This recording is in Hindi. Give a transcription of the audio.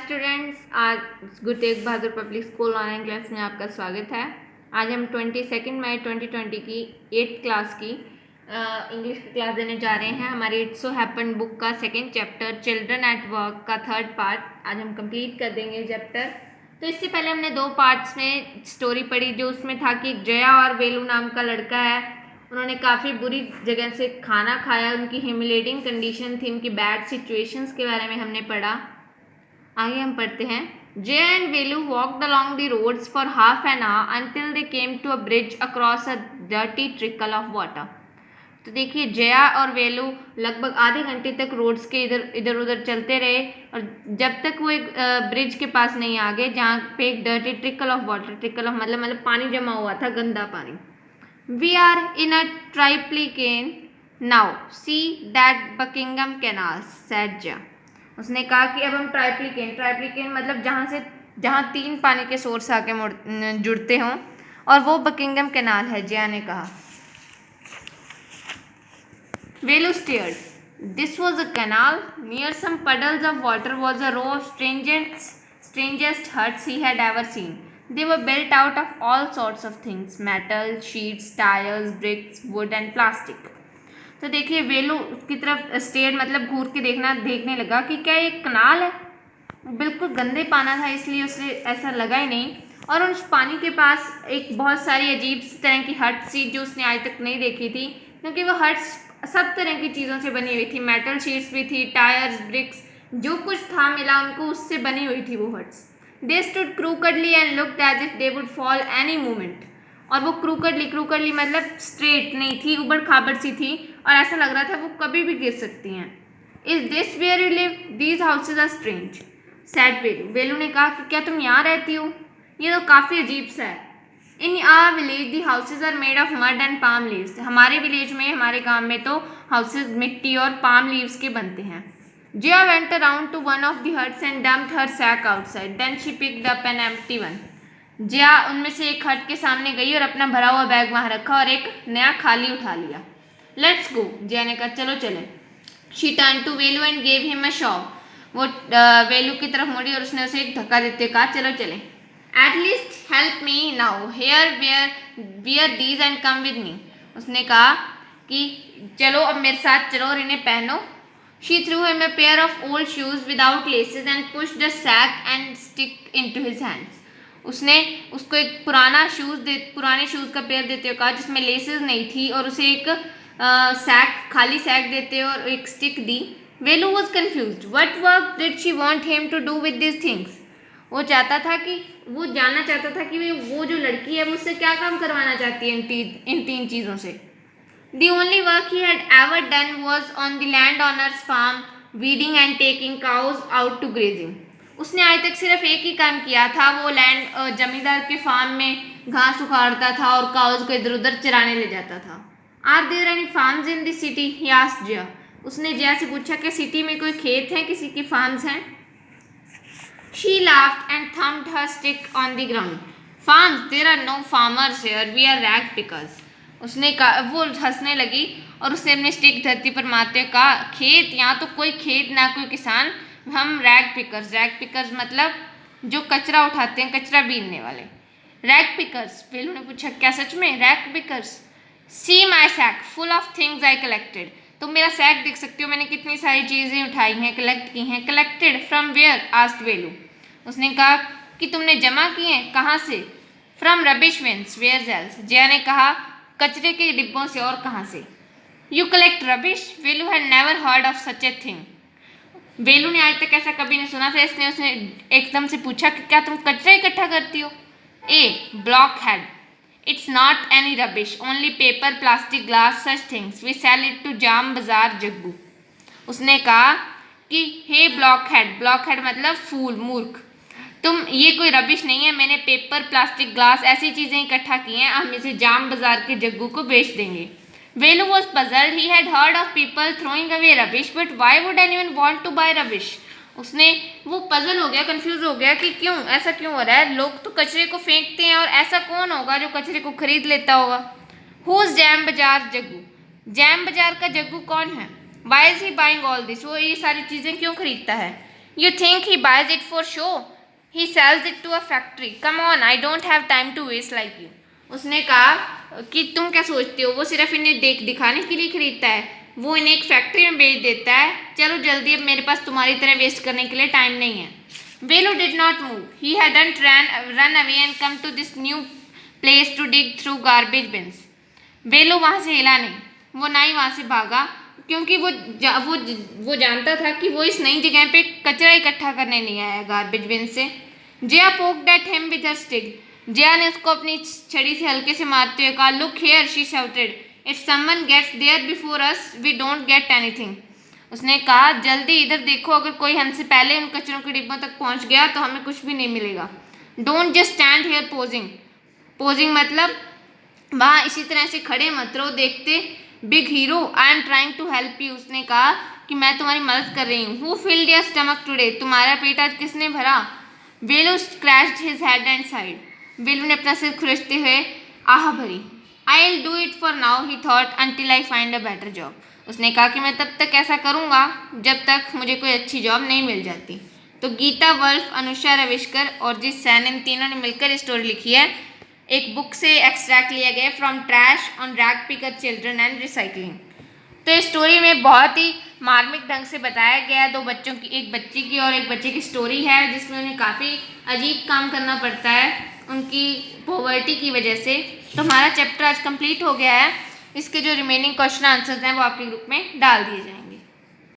स्टूडेंट्स, आज Guru Tegh Bahadur public school online class में आपका स्वागत है। आज हम 22 मई 2020 की 8th क्लास की इंग्लिश की क्लास देने जा रहे हैं। हमारी इट्स सो हैपन बुक का second chapter children at work का थर्ड पार्ट आज हम कंप्लीट कर देंगे चैप्टर। तो इससे पहले हमने 2 पार्ट्स में स्टोरी पढ़ी, जो उसमें था कि जया और वेलू नाम का लड़का है, उन्होंने काफ़ी बुरी जगह से खाना खाया, उनकी ह्यूमिलेटिंग कंडीशन थी, उनकी बैड सिचुएशंस के बारे में हमने पढ़ा। आगे हम पढ़ते हैं। Jay and Velu walked along the roads for half an hour until they came to a bridge across a dirty trickle of water. तो देखिए, जया और वेलू लगभग आधे घंटे तक रोड्स के इधर उधर चलते रहे और जब तक वो एक ब्रिज के पास नहीं आ गए जहाँ पे एक dirty trickle of water, trickle of मतलब पानी जमा हुआ था, गंदा पानी। We are in a Triplicane now, see that Buckingham canal, said Jaya. उसने कहा कि अब हम ट्राइप्लिकेन मतलब जहाँ 3 पानी के सोर्स आके जुड़ते हों, और वो बकिंगम कैनाल है, जया ने कहा। वेलू stared. This was a canal. Near some puddles of water was a row of strangest huts he had ever seen. They were built out of all sorts of things: metal, sheets, tires, bricks, wood and plastic. तो देखिए, वेलू की तरफ स्टेयर मतलब घूर के देखने लगा कि क्या ये कनाल है। बिल्कुल गंदे पाना था, इसलिए उसे ऐसा लगा ही नहीं। और उस पानी के पास एक बहुत सारी अजीब तरह की हट सी, जो उसने आज तक नहीं देखी थी, क्योंकि वो हट्स सब तरह की चीज़ों से बनी हुई थी। मेटल शीट्स भी थी, टायर्स, ब्रिक्स, जो कुछ था मिला उनको, उससे बनी हुई थी वो huts. They stood crookedly and looked as if they would fall any moment. और वो क्रूकडली मतलब स्ट्रेट नहीं थी, उबड़ खाबड़ सी थी, और ऐसा लग रहा था वो कभी भी गिर सकती हैं। Is this where you live? These houses are strange, said Velu. Velu ने कहा कि क्या तुम यहाँ रहती हो? ये तो काफ़ी अजीब सा है। In our village the houses are made of mud and palm leaves. हमारे विलेज में, हमारे गांव में तो हाउसेज मिट्टी और पाम लीव्स के बनते हैं। Jiya went around to one of the huts and dumped her sack outside, then she picked up an empty one. Jiya उनमें से एक हट के सामने गई और अपना भरा हुआ बैग वहाँ रखा और एक नया खाली उठा लिया। लेट्स गो, जिया ने कहा चलो चले। She turn to Velu and gave him a shove. वो वेलू की तरफ मुड़ी और उसने उसे एक धक्का देते कहा चलो चले। At least help me now, here wear these and come with me. उसने कहा कि चलो अब मेरे साथ चलो और इन्हें पहनो। She threw him a pair of old shoes without laces and pushed the sack and stick into his hands. उसने उसको एक पुराने शूज़ का पेयर देते हुए कहा जिसमें लेसेस नहीं थी, और उसे एक खाली सैक देते और एक स्टिक दी। Velu was confused. What work did she want him to do with this things? वो जानना चाहता था कि वो जो लड़की है मुझसे क्या काम करवाना चाहती है इन 3 चीज़ों से। The only work he had ever done was on the landowner's farm, weeding and taking cows out to grazing. उसने आज तक सिर्फ एक ही काम किया था, वो जमींदार के फार्म में घास उखाड़ता था और काउज को इधर उधर चराने ले जाता था। Are there any farms in the city? He asked Jaya. उसने जया से पूछा कि सिटी में कोई खेत हैं, किसी की फार्म्स हैं? She laughed and thumped her stick on the ground. Farms? There are no farmers here. We are rag pickers. उसने कहा, वो हंसने लगी और उसने अपने स्टिक धरती पर मारते हुए कहा, खेत? यहाँ तो कोई खेत ना कोई किसान, हम रैग पिकर्स मतलब जो कचरा उठाते हैं, कचरा बीनने वाले। Rag pickers? वेलू ने पूछा क्या सच में rag pickers? See my sack full of things I collected. तुम मेरा सैक देख सकते हो, मैंने कितनी सारी चीज़ें उठाई हैं, कलेक्ट की हैं। Collected from where? Asked Velu. उसने कहा कि तुमने जमा की हैं, कहाँ से? From rubbish bins, where else? Jaya ने कहा कचरे के डिब्बों से, और कहाँ से? You collect rubbish? Velu had never heard of such a thing. Velu ने आज तक ऐसा कभी नहीं सुना था, इसने उसने एकदम से पूछा कि क्या तुम कचरा इकट्ठा करती हो? A blockhead, it's not any rubbish, only paper, plastic, glass, such things, we sell it to Jam Bazaar Jaggu. उसने कहा कि हे ब्लॉक हेड मतलब फूल, मूर्ख, ये कोई रबिश नहीं है, मैंने पेपर, प्लास्टिक, ग्लास ऐसी चीज़ें इकट्ठा की हैं, हम इसे जाम बाजार के जग्गू को बेच देंगे। Velu was puzzled, he had heard of people throwing away rubbish, but why would anyone want to buy rubbish? वो पजल हो गया, कंफ्यूज हो गया कि ऐसा क्यों हो रहा है, लोग तो कचरे को फेंकते हैं और ऐसा कौन होगा जो कचरे को खरीद लेता होगा। हुज जैम बाजार जग्गू? जैम बाजार का जग्गू कौन है? Why is he buying all this? वो ये सारी चीज़ें क्यों खरीदता है? You think he buys it for show? He sells it to a factory. Come on, I don't have time to waste like you. उसने कहा कि तुम क्या सोचते हो, वो सिर्फ इन्हें दिखाने के लिए खरीदता है, वो इन्हें एक फैक्ट्री में बेच देता है। चलो जल्दी, अब मेरे पास तुम्हारी तरह वेस्ट करने के लिए टाइम नहीं है। Velu did not move. He hadn't run away and come to this new place to dig through garbage bins. वेलू वहाँ से हिला नहीं, वो ना ही वहाँ से भागा, क्योंकि वो जानता था कि वो इस नई जगह पे कचरा इकट्ठा करने नहीं आया गार्बेज बिन से। Jaya poked at him with her stick. Jaya ने उसको अपनी छड़ी से हल्के से मारते हुए कहा, Look here, she shouted. If someone gets there before us, we don't get anything. उसने कहा, जल्दी इधर देखो, अगर कोई हमसे पहले उन कचरों के डिब्बों तक पहुंच गया तो हमें कुछ भी नहीं मिलेगा। Don't just stand here posing. Posing मतलब वहाँ इसी तरह से खड़े मत रहो देखते। Big hero, I am trying to help you. उसने कहा कि मैं तुम्हारी मदद कर रही हूँ। Who filled your stomach today? तुम्हारा पेट आज किसने भरा? Velu scratched his head and sighed. Velu ने अपना सिर खुरचते हुए आह भरी। I will do it for now, he thought, until I find a better job. उसने कहा कि मैं तब तक ऐसा करूँगा जब तक मुझे कोई अच्छी जॉब नहीं मिल जाती। तो गीता वल्फ, अनुषा रविशकर और जिस सैन, इन तीनों ने मिलकर स्टोरी लिखी है। एक बुक से एक्सट्रैक्ट लिया गया, from trash on rag picker children and recycling. तो इस स्टोरी में बहुत ही मार्मिक ढंग से बताया गया है। दो बच्चों की, एक बच्ची की और एक बच्चे की स्टोरी है, जिसमें उन्हें काफ़ी अजीब काम करना पड़ता है उनकी पॉवर्टी की वजह से। तो हमारा चैप्टर आज कंप्लीट हो गया है। इसके जो रिमेनिंग क्वेश्चन आंसर्स हैं वो आपके ग्रुप में डाल दिए जाएंगे।